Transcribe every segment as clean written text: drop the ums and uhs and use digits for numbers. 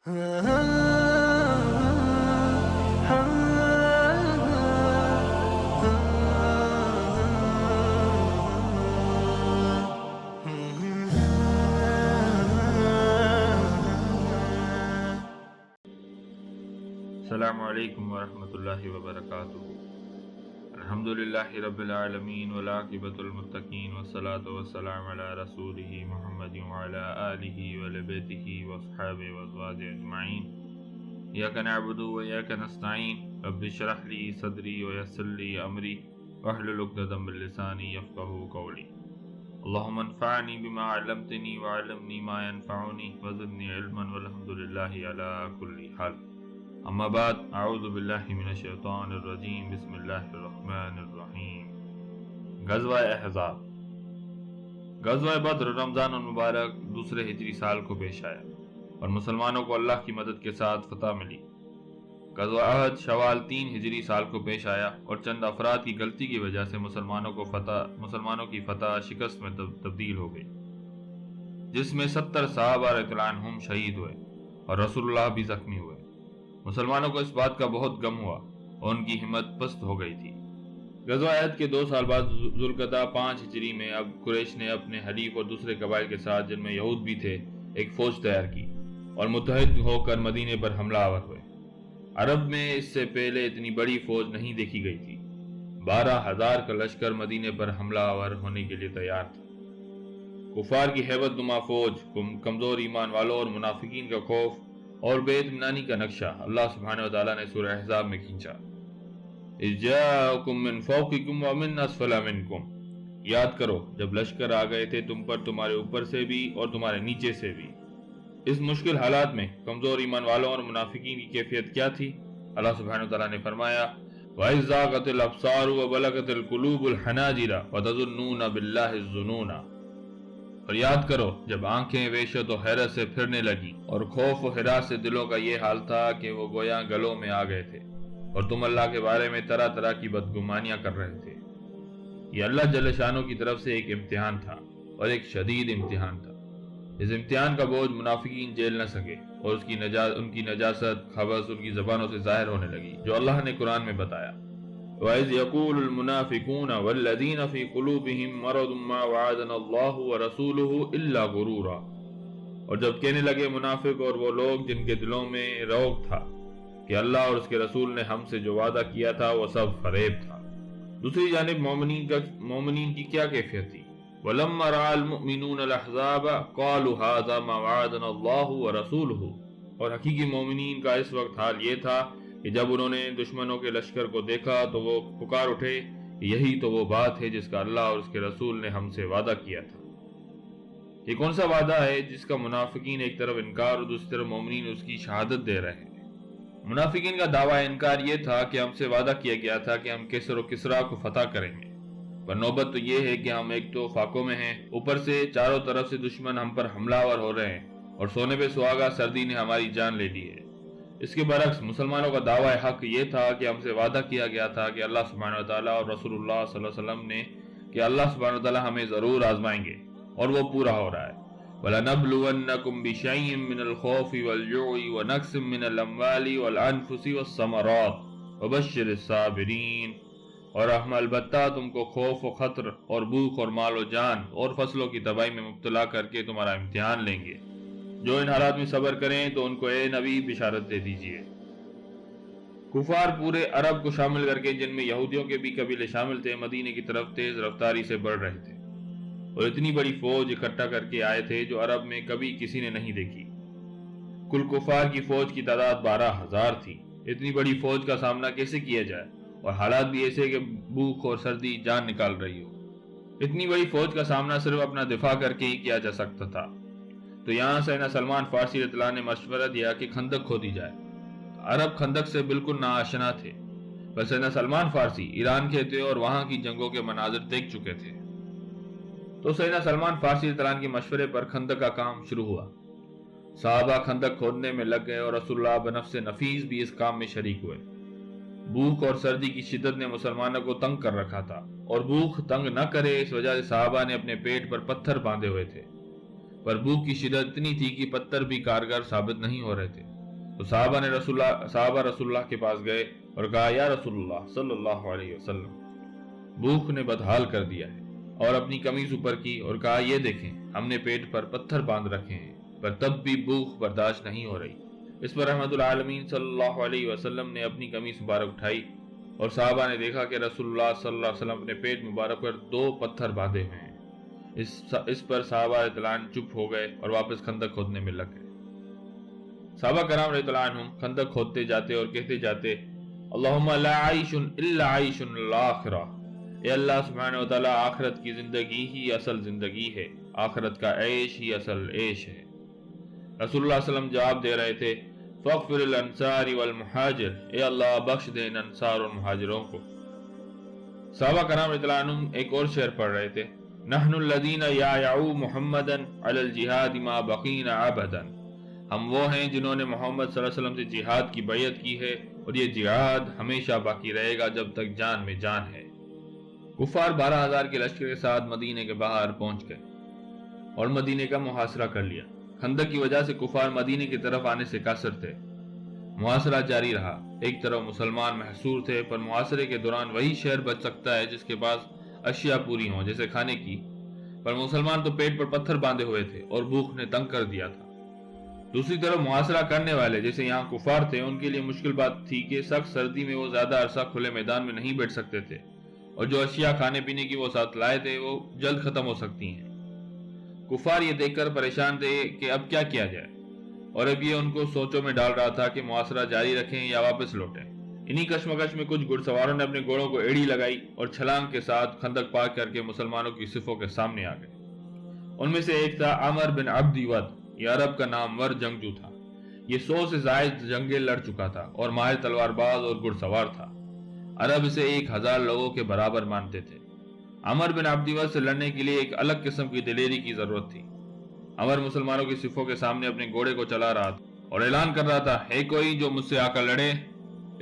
السلام علیکم ورحمۃ اللہ وبرکاتہ۔ الحمدللہ رب العالمین والعاقبۃ المتقین والصلاۃ والسلام علی رسولہ محمد وعلی آلہ وآل بیتہ واصحابہ وازواجہ اجمعین۔ ایاک نعبد وایاک نستعین، رب اشرح لی صدری ویسر لی امری واحلل عقدۃ من لسانی یفقہوا قولی۔ اللہم انفعنی بما علمتنی وعلمنی ما ینفعنی وزدنی علما والحمدللہ علی کل حال۔ اما بعد، اعوذ باللہ من الشیطان الرجیم، بسم اللہ الرحمن الرحیم۔ غزوہ احزاب۔ غزوہ بدر رمضان المبارک دوسرے ہجری سال کو پیش آیا اور مسلمانوں کو اللہ کی مدد کے ساتھ فتح ملی۔ غزوہ احد شوال 3 ہجری سال کو پیش آیا اور چند افراد کی غلطی کی وجہ سے مسلمانوں کی فتح شکست میں تبدیل ہو گئی، جس میں 70 صحابہ رضی اللہ عنہم شہید ہوئے اور رسول اللہ بھی زخمی ہوئے۔ مسلمانوں کو اس بات کا بہت غم ہوا اور ان کی ہمت پست ہو گئی تھی۔ غزوہ احد کے 2 سال بعد ذوالقعدہ 5 ہجری میں اب قریش نے اپنے حلیف اور دوسرے قبائل کے ساتھ، جن میں یہود بھی تھے، ایک فوج تیار کی اور متحد ہو کر مدینے پر حملہ آور ہوئے۔ عرب میں اس سے پہلے اتنی بڑی فوج نہیں دیکھی گئی تھی۔ 12,000 کا لشکر مدینے پر حملہ آور ہونے کے لیے تیار تھا۔ کفار کی ہیبت نما فوج، کمزور ایمان والوں اور منافقین کا خوف اور بے اطمینانی کا نقشہ اللہ سبحانہ وتعالیٰ نے سورہ احزاب میں کھینچا۔ اذ جاءکم من فوقکم ومن اسفل منکم۔ یاد کرو جب لشکر آ گئے تھے تم پر، تمہارے اوپر سے بھی اور تمہارے نیچے سے بھی۔ اس مشکل حالات میں کمزور ایمان والوں اور منافقین کی کیفیت کیا تھی؟ اللہ سبحانہ وتعالیٰ نے فرمایا وَإِذْ زَاغَتِ الْأَبْصَارُ وَبَلَغَتِ الْقُلُوبُ الْحَنَاجِرَ وَتَظُنُّونَ بِاللَّهِ الظُّنُونَ۔ اور یاد کرو جب آنکھیں وحشت و حیرت سے پھرنے لگی اور خوف و ہراس سے دلوں کا یہ حال تھا کہ وہ گویا گلوں میں آ گئے تھے، اور تم اللہ کے بارے میں طرح طرح کی بدگمانیاں کر رہے تھے۔ یہ اللہ جل شانہ کی طرف سے ایک امتحان تھا اور ایک شدید امتحان تھا۔ اس امتحان کا بوجھ منافقین جھیل نہ سکے اور ان کی نجاست خبث ان کی زبانوں سے ظاہر ہونے لگی، جو اللہ نے قرآن میں بتایا۔ وَإِذْ يَقُولُ الْمُنَافِقُونَ وَالَّذِينَ فِي قُلُوبِهِم مَّرَضٌ مَّا وَعَدَنَا اللَّهُ وَرَسُولُهُ إِلَّا غُرُورًا۔ اور جب کہنے لگے منافق اور وہ لوگ جن کے دلوں میں روگ تھا کہ اللہ اور اس کے رسول نے ہم سے جو وعدہ کیا تھا وہ سب فریب تھا۔ دوسری جانب مومنین کی کیا کیفیت تھی؟ وَلَمَّا رَأَى الْمُؤْمِنُونَ الْأَحْزَابَ قَالُوا هَٰذَا مَا وَعَدَنَا اللَّهُ وَرَسُولُهُ۔ اور حقیقی مومنین کا اس وقت حال یہ تھا کہ جب انہوں نے دشمنوں کے لشکر کو دیکھا تو وہ پکار اٹھے کہ یہی تو وہ بات ہے جس کا اللہ اور اس کے رسول نے ہم سے وعدہ کیا تھا۔ یہ کون سا وعدہ ہے جس کا منافقین ایک طرف انکار اور دوسری طرف مومنین اس کی شہادت دے رہے ہیں؟ منافقین کا دعویٰ انکار یہ تھا کہ ہم سے وعدہ کیا گیا تھا کہ ہم کسر و کسرا کو فتح کریں گے، پر نوبت تو یہ ہے کہ ہم ایک تو فاقوں میں ہیں، اوپر سے چاروں طرف سے دشمن ہم پر حملہ آور ہو رہے ہیں، اور سونے پہ سہاگا سردی نے ہماری جان لے لی ہے۔ اس کے برعکس مسلمانوں کا دعویٰ حق یہ تھا کہ ہم سے وعدہ کیا گیا تھا کہ اللہ سبحانہ وتعالیٰ اور رسول اللہ صلی اللہ علیہ وسلم نے کہ اللہ سبحانہ وتعالیٰ ہمیں ضرور آزمائیں گے، اور وہ پورا ہو رہا ہے۔ وَلَنَبْلُوَنَّكُمْ بِشَيْءٍ مِّنَ الْخَوْفِ وَالْجُوعِ وَنَقْصٍ مِّنَ الْأَمْوَالِ وَالْأَنفُسِ وَالثَّمَرَاتِ وَبَشِّرِ الصَّابِرِينَ۔ اور ہم البتہ تم کو خوف و خطر اور بھوک اور مال و جان اور فصلوں کی تباہی میں مبتلا کر کے تمہارا امتحان لیں گے۔ جو ان حالات میں صبر کریں تو ان کو اے نبی بشارت دے دیجئے۔ کفار پورے عرب کو شامل کر کے، جن میں یہودیوں کے بھی قبیلے شامل تھے، مدینے کی طرف تیز رفتاری سے بڑھ رہے تھے اور اتنی بڑی فوج اکٹھا کر کے آئے تھے جو عرب میں کبھی کسی نے نہیں دیکھی۔ کل کفار کی فوج کی تعداد 12,000 تھی۔ اتنی بڑی فوج کا سامنا کیسے کیا جائے، اور حالات بھی ایسے کہ بھوک اور سردی جان نکال رہی ہو۔ اتنی بڑی فوج کا سامنا صرف اپنا دفاع کر کے ہی کیا جا سکتا تھا۔ تو یہاں سیدنا سلمان فارسی رضی اللہ عنہ نے مشورہ دیا کہ خندق کھودی جائے۔ عرب خندق سے بالکل ناآشنا تھے، پر سیدنا سلمان فارسی ایران کے تھے اور وہاں کی جنگوں کے مناظر دیکھ چکے تھے۔ تو سیدنا سلمان فارسی رضی اللہ عنہ کے مشورے پر خندق کا کام شروع ہوا۔ صحابہ خندق کھودنے میں لگ گئے اور رسول اللہ بنفس نفیس بھی اس کام میں شریک ہوئے۔ بھوک اور سردی کی شدت نے مسلمانوں کو تنگ کر رکھا تھا، اور بھوک تنگ نہ کرے اس وجہ سے صحابہ نے اپنے پیٹ پر پتھر باندھے ہوئے تھے۔ پر بھوک کی شدت اتنی تھی کہ پتھر بھی کارگر ثابت نہیں ہو رہے تھے۔ تو صحابہ رسول اللہ کے پاس گئے اور کہا یا رسول اللہ صلی اللہ علیہ وسلم، بھوک نے بدحال کر دیا ہے، اور اپنی قمیص اوپر کی اور کہا یہ دیکھیں ہم نے پیٹ پر پتھر باندھ رکھے ہیں، پر تب بھی بھوک برداشت نہیں ہو رہی۔ اس پر رحمت العالمین صلی اللہ علیہ وسلم نے اپنی قمیص مبارک اٹھائی اور صحابہ نے دیکھا کہ رسول اللہ صلی اللہ علیہ وسلم اپنے پیٹ مبارک پر 2 پتھر باندھے ہوئے ہیں۔ اس پر صحابہ اطلاع چپ ہو گئے اور واپس خندق کھودنے میں لگ گئے۔ صحابہ کرام رضی اللہ عنہم خندق کھودتے جاتے اور کہتے جاتے اللہم لا عیش الا عیش الآخرہ، اے اللہ سبحانہ وتعالی آخرت کی زندگی ہی اصل زندگی ہے، آخرت کا عیش ہی اصل عیش ہے۔ رسول اللہ صلی اللہ علیہ وسلم جواب دے رہے تھے فاغفر الانصار والمہاجر، اے اللہ بخش دے ان انصار اور مہاجروں کو۔ صحابہ کرام رضی اللہ عنہم ایک اور شعر پڑھ رہے تھے نحن الذین یعیعوا محمدا علی الجہاد ما بقینا ابدا، ہم وہ ہیں جنہوں نے محمد صلی اللہ علیہ وسلم سے جہاد کی بیعت کی ہے اور یہ جہاد ہمیشہ باقی رہے گا جب تک جان میں جان ہے۔ کفار 12,000 کے لشکر کے ساتھ مدینے کے باہر پہنچ گئے اور مدینے کا محاصرہ کر لیا۔ خندق کی وجہ سے کفار مدینے کی طرف آنے سے قاصر تھے۔ محاصرہ جاری رہا، ایک طرف مسلمان محصور تھے، پر محاصرے کے دوران وہی شہر بچ سکتا ہے جس کے پاس اشیاء پوری ہوں جیسے کھانے کی، پر مسلمان تو پیٹ پر پتھر باندھے ہوئے تھے اور بھوک نے تنگ کر دیا تھا۔ دوسری طرف محاصرہ کرنے والے جیسے یہاں کفار تھے، ان کے لیے مشکل بات تھی کہ سخت سردی میں وہ زیادہ عرصہ کھلے میدان میں نہیں بیٹھ سکتے تھے، اور جو اشیاء کھانے پینے کی وہ ساتھ لائے تھے وہ جلد ختم ہو سکتی ہیں۔ کفار یہ دیکھ کر پریشان تھے کہ اب کیا کیا جائے، اور اب یہ ان کو سوچوں میں ڈال رہا تھا کہ محاصرہ جاری رکھیں یا واپس لوٹیں۔ انہی کشمکش میں کچھ گھڑ سواروں نے اپنے گھوڑوں کو ایڑی لگائی اور چھلانگ کے ساتھ خندق پار کر کے مسلمانوں کی صفوں کے سامنے آ گئے۔ ان میں سے ایک تھا عمر بن عبد ود، یہ عرب کا نامور جنگجو تھا۔ یہ 100 سے زائد جنگیں لڑ چکا تھا اور ماہر تلوار باز اور گھڑ سوار تھا۔ عرب اسے 1000 لوگوں کے برابر مانتے تھے۔ عمر بن عبد ود سے لڑنے کے لیے ایک الگ قسم کی دلیری کی ضرورت تھی۔ عمر مسلمانوں کی صفوں کے سامنے اپنے گھوڑے کو چلا رہا تھا اور اعلان کر رہا تھا ہے کوئی جو مجھ سے آ کر لڑے۔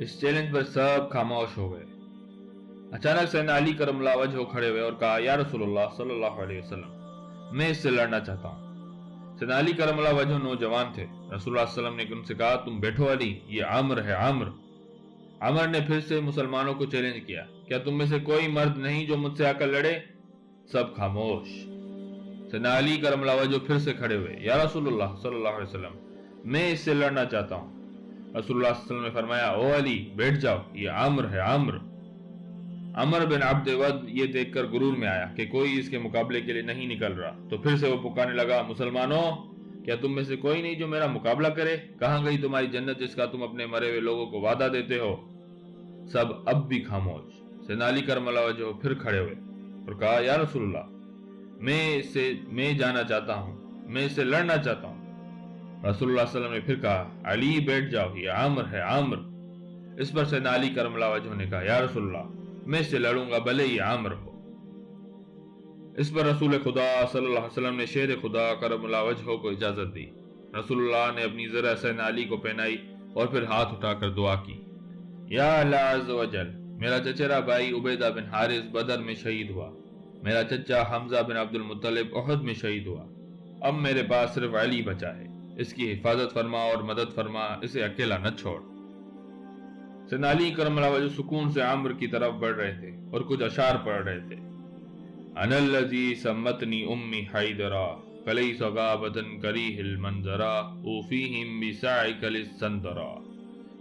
اس چیلنج پر سب خاموش ہو گئے۔ اچانک سیدنا علی کرم اللہ وجہہ کھڑے ہوئے اور کہا یا رسول اللہ صلی اللہ علیہ وسلم، میں اس سے لڑنا چاہتا ہوں۔ سیدنا علی کرم اللہ وجہہ نوجوان تھے۔ رسول اللہ صلی اللہ علیہ وسلم نے ان سے کہا تم بیٹھو علی، یہ عمر ہے عمر۔ عمر نے پھر سے مسلمانوں کو چیلنج کیا، کیا تم میں سے کوئی مرد نہیں جو مجھ سے آ کر لڑے؟ سب خاموش۔ سیدنا علی کرم اللہ وجہہ پھر سے کھڑے ہوئے، یا رسول اللہ صلی اللہ علیہ وسلم، میں اس سے لڑنا چاہتا ہوں۔ رسول اللہ صلی اللہ علیہ وسلم نے فرمایا او علی بیٹھ جاؤ، یہ عمر ہے عمر۔ عمر بن عبد ود یہ دیکھ کر غرور میں آیا کہ کوئی اس کے مقابلے کے لیے نہیں نکل رہا، تو پھر سے وہ پکارنے لگا مسلمانوں، کیا تم میں سے کوئی نہیں جو میرا مقابلہ کرے؟ کہاں گئی تمہاری جنت جس کا تم اپنے مرے ہوئے لوگوں کو وعدہ دیتے ہو؟ سب اب بھی خاموش۔ سیدنا علی کرم اللہ وجہہ پھر کھڑے ہوئے اور کہا یا رسول اللہ، میں جانا چاہتا ہوں، میں اس سے لڑنا چاہتا ہوں۔ رسول اللہ صلی اللہ علیہ وسلم نے پھر کہا علی بیٹھ جاؤ، یہ عامر ہے عامر۔ اس پر سیدنا علی کرم اللہ وجہہ نے کہا یا رسول اللہ، میں اس سے لڑوں گا بھلے یہ عامر ہو۔ اس پر رسول خدا صلی اللہ علیہ وسلم نے شیر خدا کرم اللہ وجہہ کو اجازت دی۔ رسول اللہ نے اپنی زرہ سیدنا علی کو پہنائی اور پھر ہاتھ اٹھا کر دعا کی، یا اللہ عز و جل، میرا چچیرا بھائی عبیدہ بن حارث بدر میں شہید ہوا، میرا چچا حمزہ بن عبد المطلب احد میں شہید ہوا، اب میرے پاس صرف علی بچا ہے، اس کی حفاظت فرما اور مدد فرما، اسے اکیلا نہ چھوڑ۔ سیدنا علی کرم اللہ وجہہ سکون سے عمر کی طرف بڑھ رہے تھے اور کچھ اشعار پڑھ رہے تھے۔ انا الذی سمتنی امی حیدرا فلیس غابۃ کریہ المنظرا اوفیہم بسعیک للسندرا،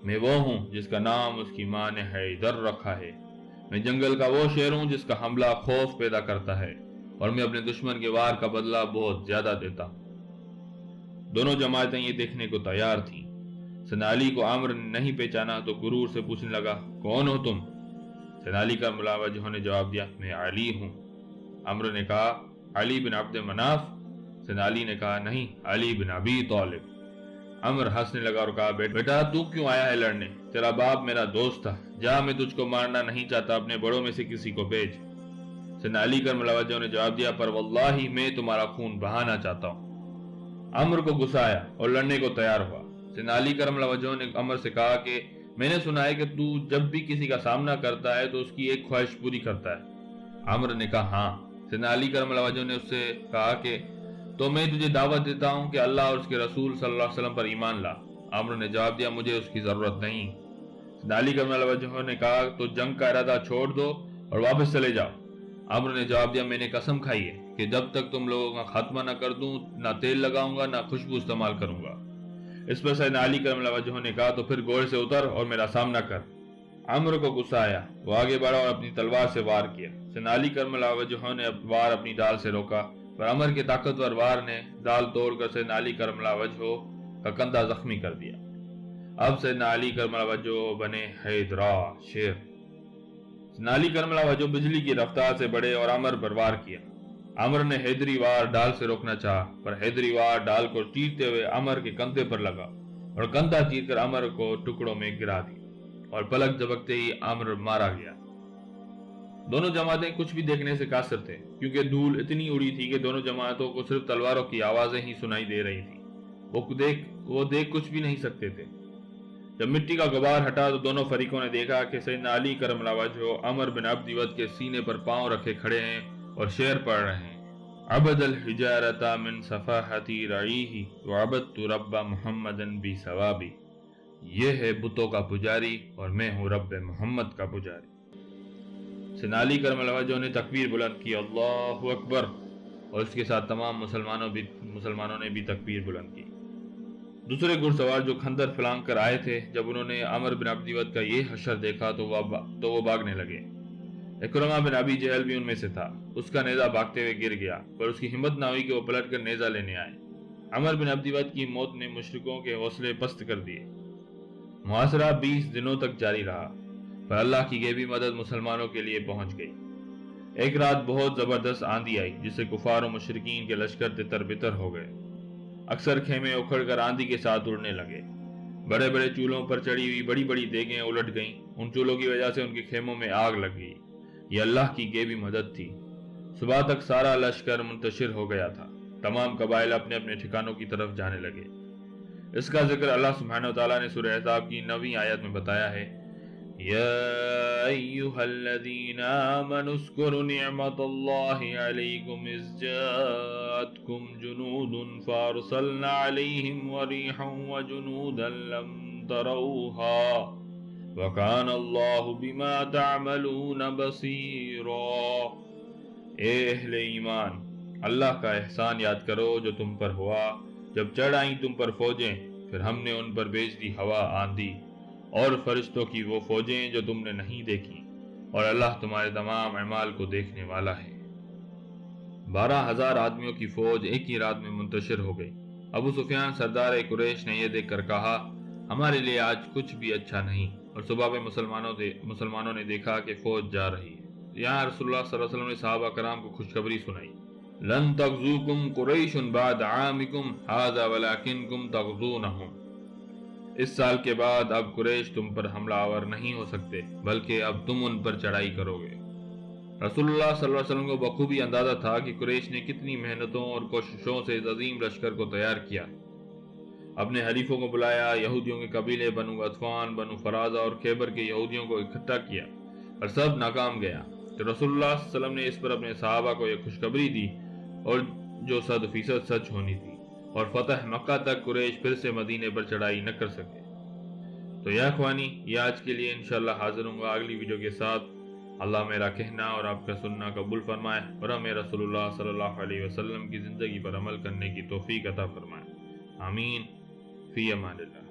میں وہ ہوں جس کا نام اس کی ماں نے حیدر رکھا ہے، میں جنگل کا وہ شیر ہوں جس کا حملہ خوف پیدا کرتا ہے، اور میں اپنے دشمن کے وار کا بدلہ بہت زیادہ دیتا ہوں۔ دونوں جماعتیں یہ دیکھنے کو تیار تھیں۔ سیدنا علی کو عمر نے نہیں پہچانا تو غرور سے پوچھنے لگا کون ہو تم؟ سیدنا علی کرم اللہ وجہہ نے جواب دیا میں علی ہوں۔ عمر نے کہا علی بن عبد مناف؟ سیدنا علی نے کہا نہیں، علی بن ابی طالب۔ عمر ہنسنے لگا اور کہا بیٹا تو کیوں آیا ہے لڑنے؟ تیرا باپ میرا دوست تھا، جا میں تجھ کو مارنا نہیں چاہتا، اپنے بڑوں میں سے کسی کو بھیج۔ سیدنا علی کرم اللہ وجہہ نے جواب دیا پر واللہ میں تمہارا خون بہانا چاہتا ہوں۔ عمر کو غصہ آیا اور لڑنے کو تیار ہوا۔ سیدنا علی کرم اللہ وجہہ نے عمر سے کہا کہ میں نے سنا ہے کہ تو جب بھی کسی کا سامنا کرتا ہے تو اس کی ایک خواہش پوری کرتا ہے۔ عمر نے کہا ہاں۔ سیدنا علی کرم اللہ وجہہ نے اس سے کہا کہ تو میں تجھے دعوت دیتا ہوں کہ اللہ اور اس کے رسول صلی اللہ علیہ وسلم پر ایمان لا۔ عمرو نے جواب دیا مجھے اس کی ضرورت نہیں۔ سیدنا علی کرم اللہ وجہہ نے کہا تو جنگ کا ارادہ چھوڑ دو اور واپس چلے جاؤ۔ عمرو نے جواب دیا میں نے قسم کھائی ہے کہ جب تک تم لوگوں کا خاتمہ نہ کر دوں نہ تیل لگاؤں گا نہ خوشبو استعمال کروں گا۔ اس پر سیدنا علی کرم اللہ وجہہ نے کہا تو پھر گھوڑے سے اتر اور میرا سامنا کر۔ عمرو کو غصہ آیا، وہ آگے بڑھا اور اپنی تلوار سے وار کیا۔ سیدنا علی کرم اللہ وجہہ نے وار اپنی ڈال سے روکا، پر عمر کے طاقتور وار نے ڈال توڑ کر سیدنا علی کرم اللہ وجہہ کا کندھا زخمی کر دیا۔ اب سیدنا علی کرم اللہ وجہہ بنے حیدرا شیر۔ سیدنا علی کرم اللہ وجہہ بجلی کی رفتار سے بڑھے اور عمر پر وار کیا۔ عمر نے حیدری وار ڈال سے روکنا چاہا، پر حیدری وار ڈال کو چیرتے ہوئے عمر کے کندھے پر لگا اور کندھا چیر کر عمر کو ٹکڑوں میں گرا دیا اور پلک جھپکتے ہی عمر مارا گیا۔ دونوں جماعتیں کچھ بھی دیکھنے سے قاصر تھے، کیونکہ دھول اتنی اڑی تھی کہ دونوں جماعتوں کو صرف تلواروں کی آوازیں ہی سنائی دے رہی تھی۔ وہ دیکھ کچھ بھی نہیں سکتے تھے۔ جب مٹی کا غبار ہٹا تو دونوں فریقوں نے دیکھا کہ سیدنا علی کرم اللہ وجہہ عمر بن عبد ود کے سینے پر پاؤں رکھے کھڑے ہیں اور شعر پڑھ رہے ہیں، عبد الحجارۃ من صفاحتی رعیہ وعبدت رب محمد بثوابی۔ یہ ہے بتوں کا پجاری اور میں ہوں رب محمد کا پجاری۔ سیدنا علی کرم اللہ وجہہ نے تکبیر بلند کی، اللہ اکبر، اور اس کے ساتھ تمام مسلمانوں نے بھی تکبیر بلند کی۔ دوسرے گھڑسوار جو کھندر پھلانگ کر آئے تھے، جب انہوں نے عمر بن عبد ود کا یہ حشر دیکھا تو وہ بھاگنے لگے۔ اکرمہ بن ابی جہل بھی ان میں سے تھا، اس کا نیزہ بھاگتے ہوئے گر گیا، پر اس کی ہمت نہ ہوئی کہ وہ پلٹ کر نیزہ لینے آئے۔ عمر بن عبد ود کی موت نے مشرکوں کے حوصلے پست کر دیے۔ محاصرہ 20 دنوں تک جاری رہا، پر اللہ کی غیبی مدد مسلمانوں کے لیے پہنچ گئی۔ ایک رات بہت زبردست آندھی آئی جس سے کفار و مشرکین کے لشکر تتر بتر ہو گئے۔ اکثر خیمے اکھڑ کر آندھی کے ساتھ اڑنے لگے۔ بڑے بڑے چولہوں پر چڑھی ہوئی بڑی بڑی دیگیں الٹ گئیں، ان چولہوں کی وجہ سے ان کے خیموں میں آگ لگ گئی۔ یہ اللہ کی غیبی مدد تھی۔ صبح تک سارا لشکر منتشر ہو گیا تھا، تمام قبائل اپنے اپنے ٹھکانوں کی طرف جانے لگے۔ اس کا ذکر اللہ سبحانہ وتعالیٰ نے سورہ احزاب کی 9ویں آیت میں بتایا ہے، یا ایہا الذین آمنوا اذکروا نعمت اللہ علیکم اذ جاءتکم جنود فارسلنا علیہم ریحا وجنودا لم تروہا وَكَانَ اللَّهُ بِمَا تَعْمَلُونَ بَصِيرًا۔ اے اہل ایمان، اللہ کا احسان یاد کرو جو تم پر ہوا، جب چڑھ آئیں تم پر فوجیں، پھر ہم نے ان پر بھیج دی ہوا آندھی اور فرشتوں کی وہ فوجیں جو تم نے نہیں دیکھی، اور اللہ تمہارے تمام اعمال کو دیکھنے والا ہے۔ 12,000 آدمیوں کی فوج ایک ہی رات میں منتشر ہو گئی۔ ابو سفیان سردار قریش نے یہ دیکھ کر کہا، ہمارے لیے آج کچھ بھی اچھا نہیں، اور صبح میں مسلمانوں نے دیکھا کہ فوج جا رہی ہے۔ یہاں رسول اللہ صلی اللہ علیہ وسلم نے صحابہ کرام کو خوشخبری سنائی، لن تغزوکم قریش بعد عامکم ھذا ولکنکم تغزونہم۔ اس سال کے بعد اب قریش تم پر حملہ آور نہیں ہو سکتے، بلکہ اب تم ان پر چڑھائی کرو گے۔ رسول اللہ صلی اللہ علیہ وسلم کو بخوبی اندازہ تھا کہ قریش نے کتنی محنتوں اور کوششوں سے اس عظیم لشکر کو تیار کیا۔ اپنے حلیفوں کو بلایا، یہودیوں کے قبیلے بنو غطفان، بنو فرازہ اور خیبر کے یہودیوں کو اکٹھا کیا، اور سب ناکام گیا۔ تو رسول اللہ صلی اللہ علیہ وسلم نے اس پر اپنے صحابہ کو یہ خوشخبری دی، اور جو 100% سچ ہونی تھی، اور فتح مکہ تک قریش پھر سے مدینے پر چڑھائی نہ کر سکے۔ تو یا اخوانی، یہ آج کے لیے انشاءاللہ حاضر ہوں گا اگلی ویڈیو کے ساتھ۔ اللہ میرا کہنا اور آپ کا سننا قبول فرمائے، اور ہمیں رسول اللہ صلی اللہ علیہ وسلم کی زندگی پر عمل کرنے کی توفیق عطا فرمائے۔ آمین۔ فی امان اللہ۔